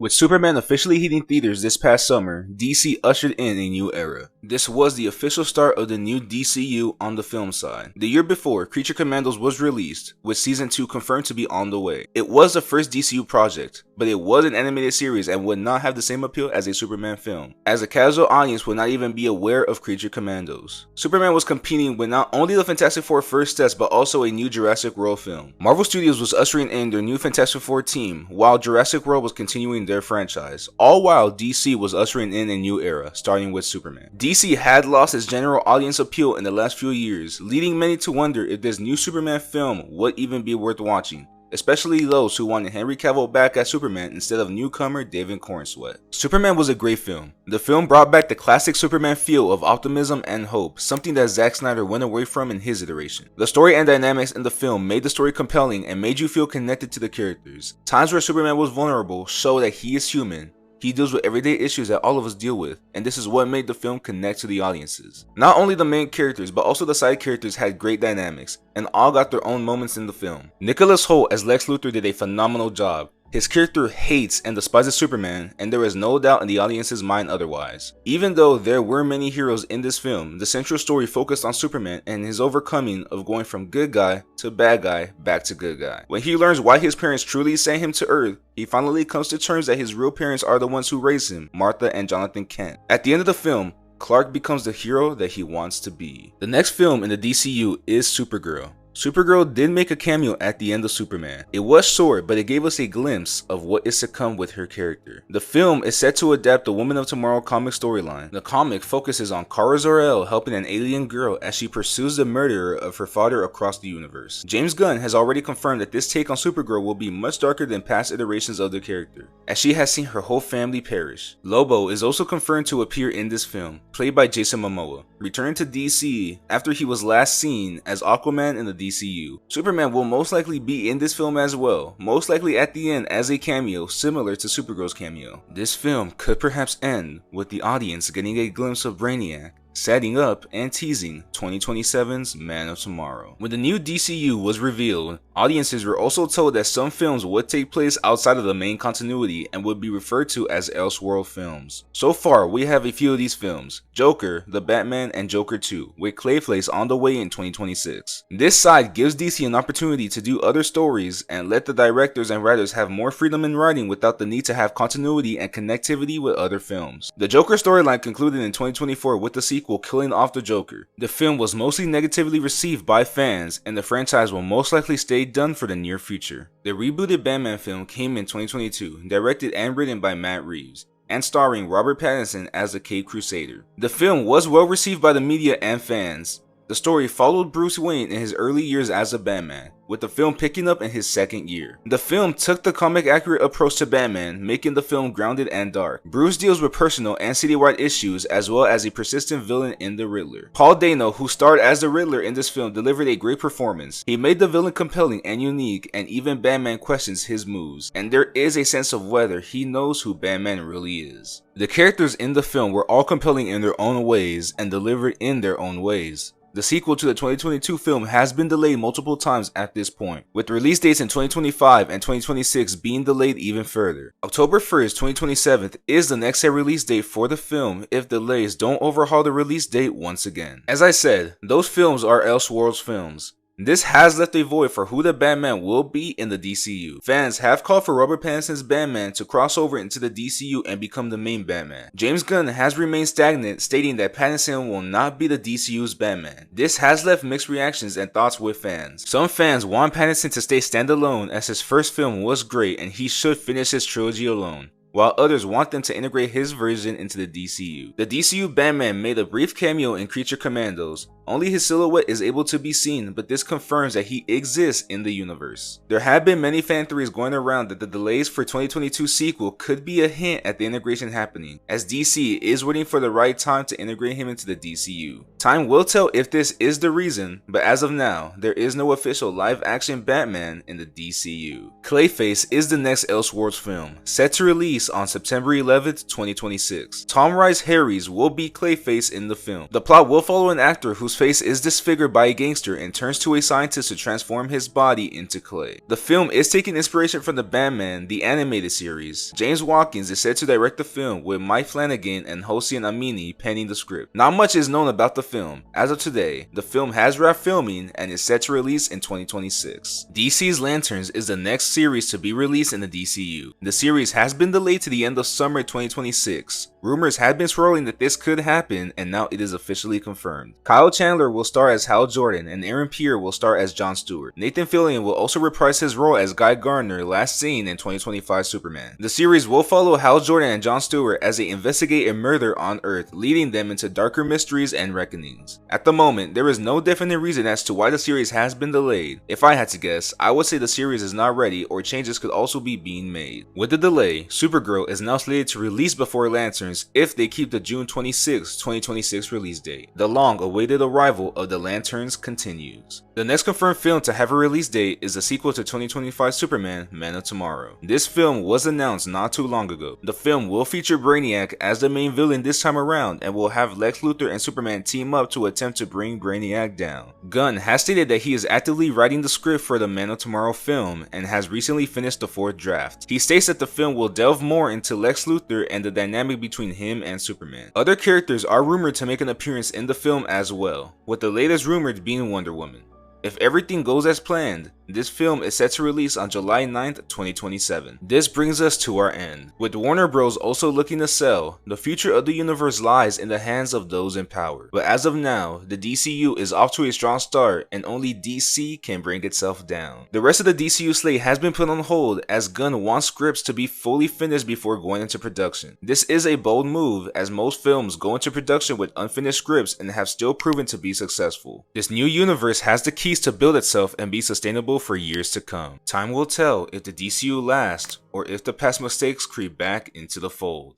With Superman officially hitting theaters this past summer, DC ushered in a new era. This was the official start of the new DCU on the film side. The year before, Creature Commandos was released, with Season 2 confirmed to be on the way. It was the first DCU project, but it was an animated series and would not have the same appeal as a Superman film, as a casual audience would not even be aware of Creature Commandos. Superman was competing with not only the Fantastic Four First Steps, but also a new Jurassic World film. Marvel Studios was ushering in their new Fantastic Four team, while Jurassic World was continuing their franchise, all while DC was ushering in a new era, starting with Superman. DC had lost its general audience appeal in the last few years, leading many to wonder if this new Superman film would even be worth watching, especially those who wanted Henry Cavill back as Superman instead of newcomer David Cornsweet. Superman was a great film. The film brought back the classic Superman feel of optimism and hope, something that Zack Snyder went away from in his iteration. The story and dynamics in the film made the story compelling and made you feel connected to the characters. Times where Superman was vulnerable show that he is human. He deals with everyday issues that all of us deal with, and this is what made the film connect to the audiences. Not only the main characters, but also the side characters had great dynamics, and all got their own moments in the film. Nicholas Hoult as Lex Luthor did a phenomenal job. His character hates and despises Superman, and there is no doubt in the audience's mind otherwise. Even though there were many heroes in this film, the central story focused on Superman and his overcoming of going from good guy to bad guy back to good guy. When he learns why his parents truly sent him to Earth, he finally comes to terms that his real parents are the ones who raised him, Martha and Jonathan Kent. At the end of the film, Clark becomes the hero that he wants to be. The next film in the DCU is Supergirl. Supergirl did make a cameo at the end of Superman. It was short, but it gave us a glimpse of what is to come with her character. The film is set to adapt the Woman of Tomorrow comic storyline. The comic focuses on Kara Zor-El helping an alien girl as she pursues the murderer of her father across the universe. James Gunn has already confirmed that this take on Supergirl will be much darker than past iterations of the character, as she has seen her whole family perish. Lobo is also confirmed to appear in this film, played by Jason Momoa, returning to DC after he was last seen as Aquaman in the DCU. Superman will most likely be in this film as well, most likely at the end as a cameo similar to Supergirl's cameo. This film could perhaps end with the audience getting a glimpse of Brainiac, setting up and teasing 2027's Man of Tomorrow. When the new DCU was revealed, audiences were also told that some films would take place outside of the main continuity and would be referred to as Elseworld films. So far, we have a few of these films: Joker, The Batman, and Joker 2, with Clayface on the way in 2026. This side gives DC an opportunity to do other stories and let the directors and writers have more freedom in writing without the need to have continuity and connectivity with other films. The Joker storyline concluded in 2024 with the sequel killing off the Joker. The film was mostly negatively received by fans, and the franchise will most likely stay done for the near future. The rebooted Batman film came in 2022, directed and written by Matt Reeves, and starring Robert Pattinson as the Caped Crusader. The film was well received by the media and fans. The story followed Bruce Wayne in his early years as a Batman, with the film picking up in his second year. The film took the comic-accurate approach to Batman, making the film grounded and dark. Bruce deals with personal and citywide issues, as well as a persistent villain in the Riddler. Paul Dano, who starred as the Riddler in this film, delivered a great performance. He made the villain compelling and unique, and even Batman questions his moves, and there is a sense of whether he knows who Batman really is. The characters in the film were all compelling in their own ways, and delivered in their own ways. The sequel to the 2022 film has been delayed multiple times at this point, with release dates in 2025 and 2026 being delayed even further. October 1st, 2027 is the next set release date for the film if delays don't overhaul the release date once again. As I said, those films are Elseworlds films. This has left a void for who the Batman will be in the DCU. Fans have called for Robert Pattinson's Batman to cross over into the DCU and become the main Batman. James Gunn has remained stagnant, stating that Pattinson will not be the DCU's Batman. This has left mixed reactions and thoughts with fans. Some fans want Pattinson to stay standalone, as his first film was great and he should finish his trilogy alone, while others want them to integrate his version into the DCU. The DCU Batman made a brief cameo in Creature Commandos. Only his silhouette is able to be seen, but this confirms that he exists in the universe. There have been many fan theories going around that the delays for 2022 sequel could be a hint at the integration happening, as DC is waiting for the right time to integrate him into the DCU. Time will tell if this is the reason, but as of now, there is no official live-action Batman in the DCU. Clayface is the next Elseworlds film, set to release on September 11th, 2026. Tom Rice Harries will be Clayface in the film. The plot will follow an actor whose face is disfigured by a gangster and turns to a scientist to transform his body into clay. The film is taking inspiration from the Batman, the animated series. James Watkins is set to direct the film, with Mike Flanagan and Hossein Amini penning the script. Not much is known about the film. As of today, the film has wrapped filming and is set to release in 2026. DC's Lanterns is the next series to be released in the DCU. The series has been delayed to the end of summer 2026. Rumors had been swirling that this could happen, and now it is officially confirmed. Kyle Chandler will star as Hal Jordan, and Aaron Pierre will star as Jon Stewart. Nathan Fillion will also reprise his role as Guy Gardner, last seen in 2025 Superman. The series will follow Hal Jordan and Jon Stewart as they investigate a murder on Earth, leading them into darker mysteries and reckonings. At the moment, there is no definite reason as to why the series has been delayed. If I had to guess, I would say the series is not ready, or changes could also be being made. With the delay, Supergirl is now slated to release before Lanterns if they keep the June 26, 2026 release date. The long-awaited arrival of the Lanterns continues. The next confirmed film to have a release date is the sequel to 2025 Superman, Man of Tomorrow. This film was announced not too long ago. The film will feature Brainiac as the main villain this time around, and will have Lex Luthor and Superman team up to attempt to bring Brainiac down. Gunn has stated that he is actively writing the script for the Man of Tomorrow film, and has recently finished the 4th draft. He states that the film will delve more into Lex Luthor and the dynamic between him and Superman. Other characters are rumored to make an appearance in the film as well, with the latest rumored being Wonder Woman. If everything goes as planned, this film is set to release on July 9th, 2027. This brings us to our end. With Warner Bros. Also looking to sell, the future of the universe lies in the hands of those in power. But as of now, the DCU is off to a strong start, and only DC can bring itself down. The rest of the DCU slate has been put on hold, as Gunn wants scripts to be fully finished before going into production. This is a bold move, as most films go into production with unfinished scripts and have still proven to be successful. This new universe has the keys to build itself and be sustainable for years to come. Time will tell if the DCU lasts, or if the past mistakes creep back into the fold.